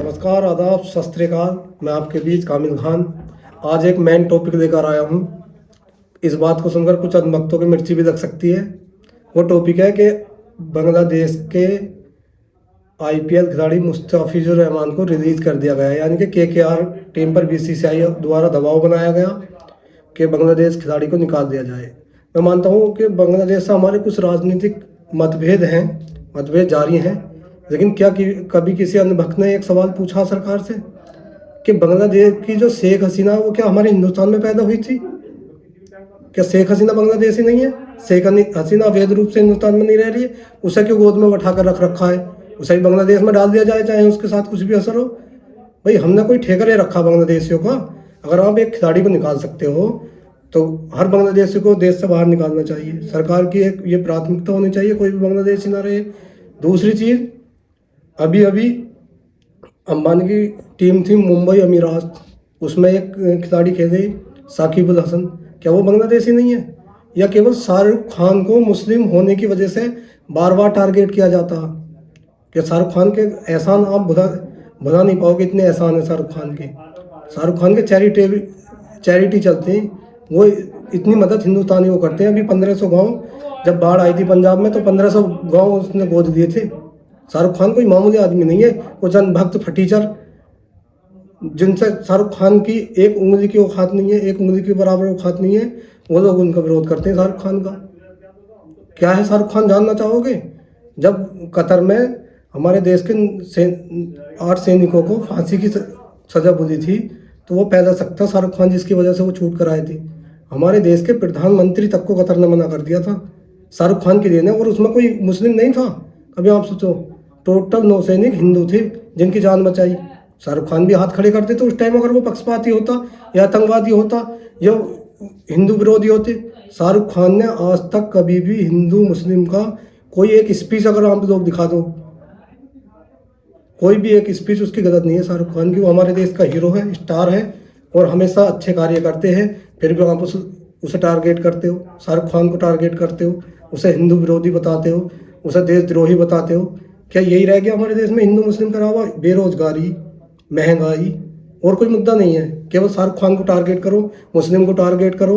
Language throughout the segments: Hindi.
नमस्कार, आदाब, सत श्री अकाल। मैं आपके बीच कामिल खान आज एक मेन टॉपिक लेकर आया हूँ। इस बात को सुनकर कुछ अनभक्तों की मिर्ची भी लग सकती है। वो टॉपिक है कि बांग्लादेश के आईपीएल खिलाड़ी मुस्तफिजुर रहमान को रिलीज कर दिया गया है, यानी कि केकेआर टीम पर बीसीसीआई द्वारा दबाव बनाया गया कि बांग्लादेश खिलाड़ी को निकाल दिया जाए। मैं मानता हूँ कि बांग्लादेश से हमारे कुछ राजनीतिक मतभेद जारी हैं, लेकिन क्या कभी किसी अन्य भक्त ने एक सवाल पूछा सरकार से कि बांग्लादेश की जो शेख हसीना वो क्या हमारे हिंदुस्तान में पैदा हुई थी? क्या शेख हसीना बांग्लादेशी नहीं है? शेख हसीना अवैध रूप से हिंदुस्तान में नहीं रह रही है, उसे क्यों गोद में बैठा कर रख रखा है? उसे भी बांग्लादेश में डाल दिया जाए, चाहे उसके साथ कुछ भी असर हो। भाई, हमने कोई ठेका नहीं रखा बांग्लादेशियों का। अगर आप एक खिलाड़ी को निकाल सकते हो तो हर बांग्लादेशी को देश से बाहर निकालना चाहिए। सरकार की एक ये प्राथमिकता होनी चाहिए, कोई भी बांग्लादेशी ना रहे। दूसरी चीज़, अभी अंबानी की टीम थी मुंबई अमीरात, उसमें एक खिलाड़ी खेले साकिब अल हसन, क्या वो बांग्लादेशी नहीं है? या केवल शाहरुख खान को मुस्लिम होने की वजह से बार बार टारगेट किया जाता? कि शाहरुख खान के एहसान आप भुला नहीं पाओगे, इतने एहसान है शाहरुख खान के। शाहरुख खान के चैरिटी चलते हैं, वो इतनी मदद हिंदुस्तानी को करते हैं। अभी 1500 गाँव, जब बाढ़ आई थी पंजाब में तो 1500 गाँव उसने गोद दिए थे। शाहरुख खान कोई मामूली आदमी नहीं है। कुछ भक्त फटीचर जिनसे शाहरुख खान की एक उंगली की औकात नहीं है, एक उंगली के बराबर औकात नहीं है, वो लोग उनका विरोध करते हैं शाहरुख खान का। क्या है शाहरुख खान, जानना चाहोगे? जब कतर में हमारे देश के 8 सैनिकों को फांसी की सजा मिली थी तो वो पैदा सकता शाहरुख खान, जिसकी वजह से वो छूट कर आए थे। हमारे देश के प्रधानमंत्री तक को कतर ने मना कर दिया था शाहरुख खान की देने, और उसमें कोई मुस्लिम नहीं था। अभी आप सोचो, टोटल 9 सैनिक हिंदू थे जिनकी जान बचाई। शाहरुख खान भी हाथ खड़े करते तो उस टाइम, अगर वो पक्षपाती होता या आतंकवादी होता या हिंदू विरोधी होते। शाहरुख खान ने आज तक कभी भी हिंदू मुस्लिम का कोई एक स्पीच, अगर आप लोग दिखा दो, कोई भी एक स्पीच उसकी गलत नहीं है शाहरुख खान की। वो हमारे देश का हीरो है, स्टार है, और हमेशा अच्छे कार्य करते हैं। फिर भी आप उसे टारगेट करते हो, शाहरुख खान को टारगेट करते हो, उसे हिंदू विरोधी बताते हो, उसे देशद्रोही बताते हो। क्या यही रह गया हमारे देश में? हिंदू मुस्लिम का अलावा बेरोजगारी, महंगाई, और कोई मुद्दा नहीं है। केवल शाहरुख खान को टारगेट करो, मुस्लिम को टारगेट करो,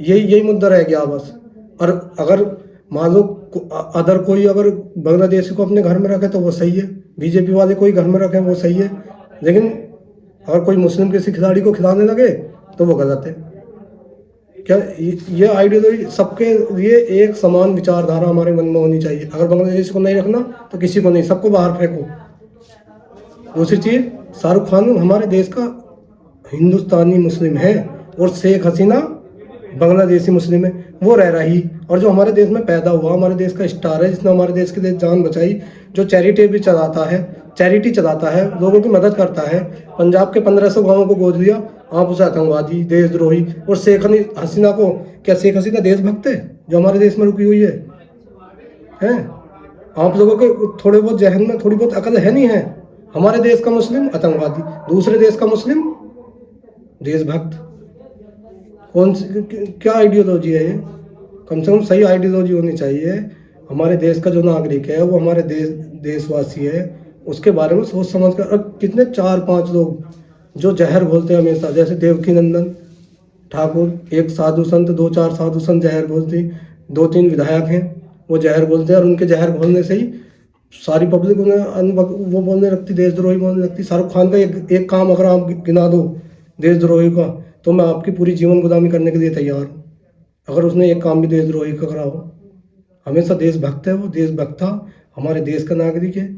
यही मुद्दा रह गया बस। और अगर मान लो अदर कोई अगर बांग्लादेशी को अपने घर में रखे तो वो सही है, बीजेपी वाले कोई घर में रखे वो सही है, लेकिन अगर कोई मुस्लिम किसी खिलाड़ी को खिलाने लगे तो वो गलत है। क्या ये आइडियोलॉजी सबके लिए एक समान विचारधारा हमारे मन में होनी चाहिए। अगर बांग्लादेश को नहीं रखना तो किसी को नहीं, सबको बाहर फेंको। दूसरी चीज, शाहरुख खान हमारे देश का हिंदुस्तानी मुस्लिम है और शेख हसीना बांग्लादेशी मुस्लिम है, वो रह रही। और जो हमारे देश में पैदा हुआ, हमारे देश का स्टार है, जिसने हमारे देश के लिए जान बचाई, जो चैरिटी चलाता है, लोगों की मदद करता है, पंजाब के 1500 गाँवों को गोद लिया, आप उसे आतंकवादी, देशद्रोही। और शेख हसीना को, क्या शेख हसीना देशभक्त है जो हमारे देश में रुकी हुई है? आप लोगों के थोड़े बहुत जहन में थोड़ी बहुत अकल है नहीं है? हमारे देश का मुस्लिम आतंकवादी, दूसरे देश का मुस्लिम देशभक्त। कौन सी क्या आइडियोलॉजी है ये? कम से कम सही आइडियोलॉजी होनी चाहिए। हमारे देश का जो नागरिक है वो हमारे देशवासी है, उसके बारे में सोच समझ कर। अब कितने 4-5 लोग जो जहर घोलते हैं हमेशा, जैसे देवकी नंदन ठाकुर, एक साधु संत, 2-4 साधु संत जहर घोलते, 2-3 विधायक हैं वो जहर घोलते हैं, और उनके जहर घोलने से ही सारी पब्लिक उन्हें वो बोलने लगती, देशद्रोही बोलने लगती। शाहरुख खान का एक काम अगर आप गिना दो देशद्रोही का, तो मैं आपकी पूरी जीवन गुलामी करने के लिए तैयार हूँ, अगर उसने एक काम भी देशद्रोही का करा हो। हमेशा देशभक्त है वो, देशभक्त था, हमारे देश का नागरिक है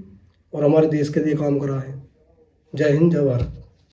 और हमारे देश के लिए काम करा है। जय हिंद, जय भारत।